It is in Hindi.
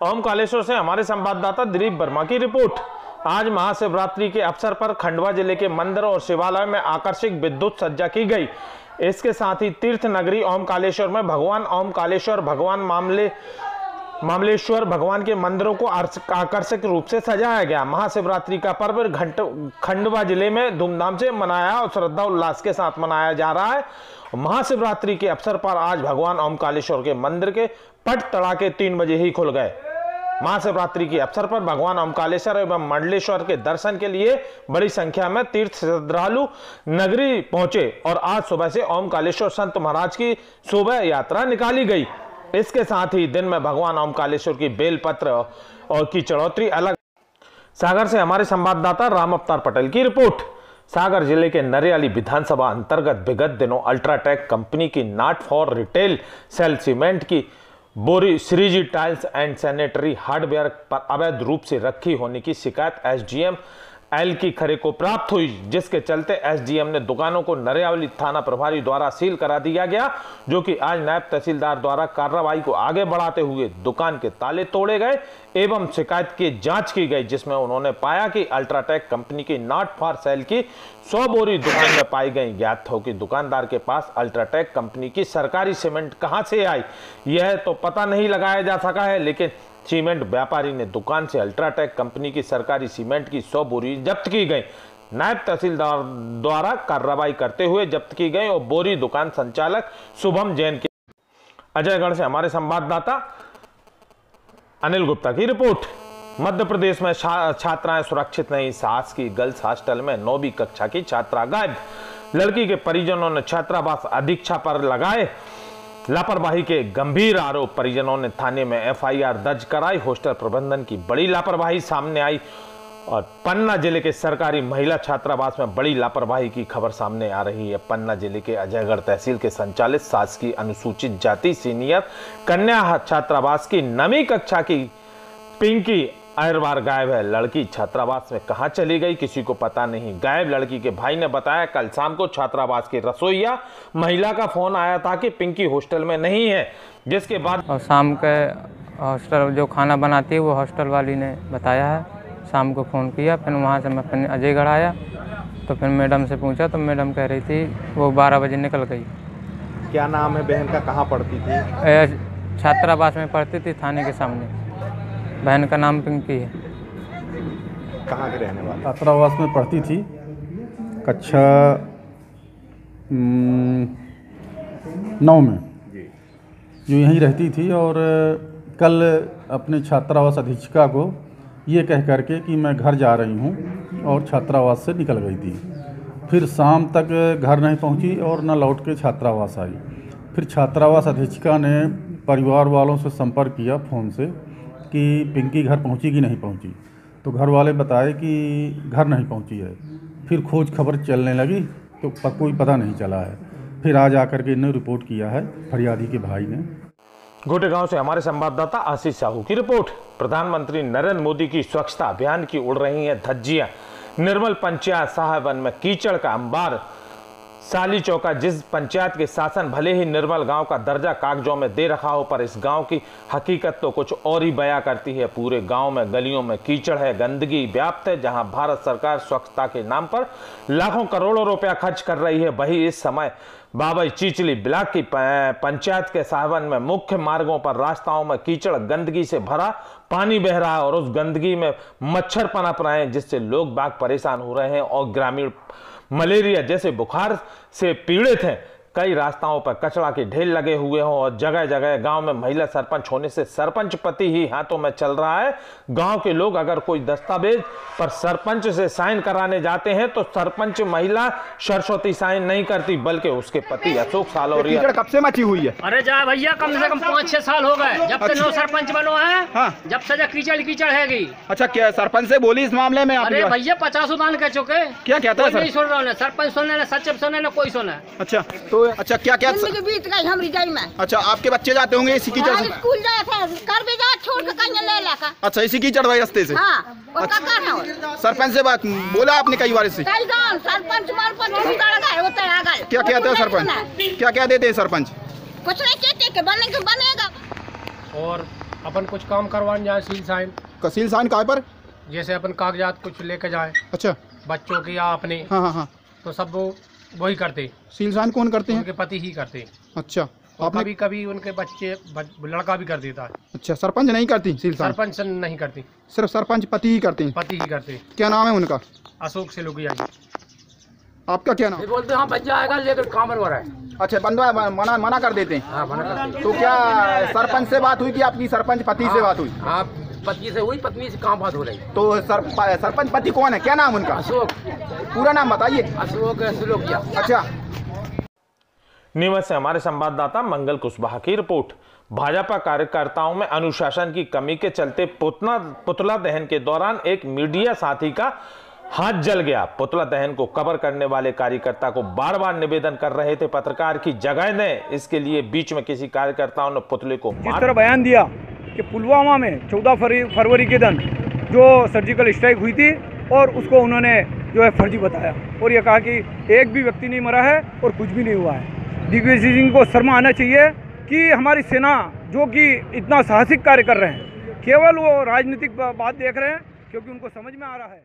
ओमकालेश्वर से हमारे संवाददाता दिलीप वर्मा की रिपोर्ट। आज महाशिवरात्रि के अवसर पर खंडवा जिले के मंदिरों और शिवालयों में आकर्षक विद्युत सज्जा की गई। इसके साथ ही तीर्थ नगरी ओमकालेश्वर में भगवान ओमकालेश्वर भगवान मामलेश्वर भगवान के मंदिरों को आकर्षक रूप से सजाया गया। महाशिवरात्रि का पर्व खंडवा जिले में धूमधाम से मनाया और श्रद्धा उल्लास के साथ मनाया जा रहा है। महाशिवरात्रि के अवसर पर आज भगवान ओमकालेश्वर के मंदिर के पट तड़ाके 3 बजे ही खुल गए। महाशिवरात्रि के अवसर पर भगवान ओमकालेश्वर एवं मंडलेश्वर के दर्शन के लिए बड़ी संख्या में तीर्थ श्रद्धालु नगरी पहुंचे और आज सुबह से ओमकालेश्वर संत महाराज की शोभा यात्रा निकाली गई। इसके साथ ही दिन में भगवान ओमकालेश्वर की बेलपत्र और की चढ़ोतरी अलग। सागर से हमारे संवाददाता राम अवतार पटेल की रिपोर्ट। सागर जिले के नरियाली विधानसभा अंतर्गत विगत दिनों अल्ट्राटेक कंपनी की not for retail sale cement की बोरी Shreeji tiles and sanitary hardware पर अवैध रूप से रखी होने की शिकायत एसडीएम एल की खरे को प्राप्त हुई, जिसके चलते एसडीएम ने दुकानों को नरियाली थाना प्रभारी द्वारा सील करा दिया गया, जो कि आज नायब तहसीलदार द्वारा कार्रवाई को आगे बढ़ाते हुए दुकान के ताले तोड़े गए एवं शिकायत की जांच की गई, जिसमें उन्होंने पाया कि अल्ट्राटेक कंपनी की नॉट फॉर सेल की 100 बोरी दुकान में पाई गई। ज्ञात हो कि दुकानदार के पास अल्ट्राटेक कंपनी की सरकारी सीमेंट कहां से आई यह तो पता नहीं लगाया जा सका है, लेकिन सीमेंट व्यापारी ने दुकान से अल्ट्राटेक कंपनी की सरकारी सीमेंट की 100 बोरी जब्त की गई। नायब तहसीलदार द्वारा कार्रवाई करते हुए जब्त की गई और बोरी दुकान संचालक शुभम जैन के। अजयगढ़ से हमारे संवाददाता अनिल गुप्ता की रिपोर्ट। मध्य प्रदेश में छात्राएं सुरक्षित नहीं, सास की गर्ल्स हॉस्टल में 9वीं कक्षा की छात्रा गायब। लड़की के परिजनों ने छात्रावास अधीक्षक पर लगाए लापरवाही के गंभीर आरोप। परिजनों ने थाने में एफआईआर दर्ज कराई। हॉस्टल प्रबंधन की बड़ी लापरवाही सामने आई और पन्ना जिले के सरकारी महिला छात्रावास में बड़ी लापरवाही की खबर सामने आ रही है। पन्ना जिले के अजयगढ़ तहसील के संचालित शासकीय अनुसूचित जाति सीनियर कन्या छात्रावास की 9वीं कक्षा की पिंकी अहरवार गायब है। लड़की छात्रावास में कहां चली गई किसी को पता नहीं। गायब लड़की के भाई ने बताया कल शाम को छात्रावास की रसोइया महिला का फोन आया था कि पिंकी हॉस्टल में नहीं है, जिसके बाद और शाम के हॉस्टल जो खाना बनाती है वो हॉस्टल वाली ने बताया है। शाम को फ़ोन किया, फिर वहाँ से मैं अपने अजयगढ़ आया तो फिर मैडम से पूछा तो मैडम कह रही थी वो 12 बजे निकल गई। क्या नाम है बहन का, कहाँ पढ़ती थी? छात्रावास में पढ़ती थी, थाने के सामने। बहन का नाम पिंकी है। कहाँ के रहने वाले? छात्रावास में पढ़ती थी, कक्षा 9 में जो यहीं रहती थी। और कल अपने छात्रावास अधीक्षिका को ये कह करके कि मैं घर जा रही हूँ और छात्रावास से निकल गई थी। फिर शाम तक घर नहीं पहुँची और न लौट के छात्रावास आई। फिर छात्रावास अधीक्षिका ने परिवार वालों से संपर्क किया फ़ोन से कि पिंकी घर पहुंची कि नहीं पहुंची, तो घर वाले बताए कि घर नहीं पहुंची है। फिर खोज खबर चलने लगी तो कोई पता नहीं चला है। फिर आज आकर के इन्होंने रिपोर्ट किया है फरियादी के भाई ने। गोटेगांव से हमारे संवाददाता आशीष साहू की रिपोर्ट। प्रधानमंत्री नरेंद्र मोदी की स्वच्छता अभियान की उड़ रही हैं धज्जियां। निर्मल पंचायत साहेबन में कीचड़ का अंबार। साली चौका जिस पंचायत के शासन भले ही निर्मल गांव का दर्जा कागजों में दे रखा हो, पर इस गांव की हकीकत तो कुछ और ही बयां करती है। पूरे गांव में गलियों में कीचड़ है, गंदगी व्याप्त है। जहां भारत सरकार स्वच्छता के नाम पर लाखों करोड़ों रुपया खर्च कर रही है, वही इस समय बाबई चिचली ब्लॉक की पंचायत के सावन में मुख्य मार्गों पर रास्ताओं में कीचड़ गंदगी से भरा पानी बह रहा है और उस गंदगी में मच्छर पनप रहे हैं, जिससे लोग बाग परेशान हो रहे हैं और ग्रामीण मलेरिया जैसे बुखार से पीड़ित हैं। कई रास्ताओं पर कचरा के ढेर लगे हुए हों और जगह जगह गांव में महिला सरपंच होने से सरपंच पति ही हाथों में चल रहा है। गांव के लोग अगर कोई दस्तावेज पर सरपंच से साइन कराने जाते हैं तो सरपंच महिला सरस्वती साइन नहीं करती, बल्कि उसके पति अशोक सालोरिया। कब से मची हुई है? अरे जा भैया, कम से कम 5-6 साल हो गए जब से नौ सरपंच बनो है। हाँ। जब से कीचड़ कीचड़ हैगी। अच्छा, क्या सरपंच से बोली इस मामले में? अरे भैया 50 उदान कह चुके। क्या कहता है? नहीं सुन रहा हूँ, सरपंच सुनने, सचिव सुनने, कोई सुने। अच्छा, तो अच्छा क्या क्या बीत गई हम रिजाई में। अच्छा, आपके बच्चे जाते होंगे इसी कीचड़ से? स्कूल जाते हैं, घर भी जा छोड़ के कहीं ले लाका। अच्छा, इसी कीचड़ वाले रास्ते से? हाँ, और का करना हो? सरपंच से बात बोला आपने कई बार इससे? सरपंच क्या कहते हैं सरपंच? क्या क्या देते हैं सरपंच? कुछ नहीं कहते कि बनेगा। और अपन कुछ काम करवाने जाए सील साइन, सील साइन काय पर? जैसे अपन कागजात कुछ लेके जाए अच्छा, बच्चों के या अपने, हाँ हाँ हाँ, तो सब वो वही करते, सील साइन कौन करते हैं? उनके पति ही करते। अच्छा, और आपने कभी कभी उनके बच्चे लड़का भी कर देता है। अच्छा, सरपंच नहीं करती सील साइन? सरपंच नहीं करती, सिर्फ सरपंच पति ही करते हैं? पति ही करते। क्या नाम है उनका? अशोक से लोग आई। आपका क्या नाम? बोलते हाँ बच्चा आएगा लेकर काम हो रहा है। अच्छा, बंदा मना कर देते हैं? हाँ मना करते। तो क्या सरपंच से बात हुई कि आपकी सरपंच पति से बात हुई? हाँ पति से हुई, पत्नी से कहाँ बात हो रही? तो सरपंच पति कौन है, क्या नाम उनका? अशोक। पूरा नाम बताइए। अशोक सिलोकिया। अच्छा, नीमच से हमारे संवाददाता मंगल कुशवाहा की रिपोर्ट। भाजपा कार्यकर्ताओं में अनुशासन की कमी के चलते पुतला दहन के दौरान एक मीडिया साथी का हाथ जल गया। पुतला दहन को कवर करने वाले कार्यकर्ता को बार बार निवेदन कर रहे थे पत्रकार की जगह दें, इसके लिए बीच में किसी कार्यकर्ताओं ने पुतले को जिस तरह बयान दिया कि पुलवामा में 14 फरवरी के दिन जो सर्जिकल स्ट्राइक हुई थी और उसको उन्होंने जो है फर्जी बताया और ये कहा कि एक भी व्यक्ति नहीं मरा है और कुछ भी नहीं हुआ है। दिग्विजय सिंह को शर्म आना चाहिए कि हमारी सेना जो कि इतना साहसिक कार्य कर रहे हैं, केवल वो राजनीतिक बात देख रहे हैं, क्योंकि उनको समझ में आ रहा है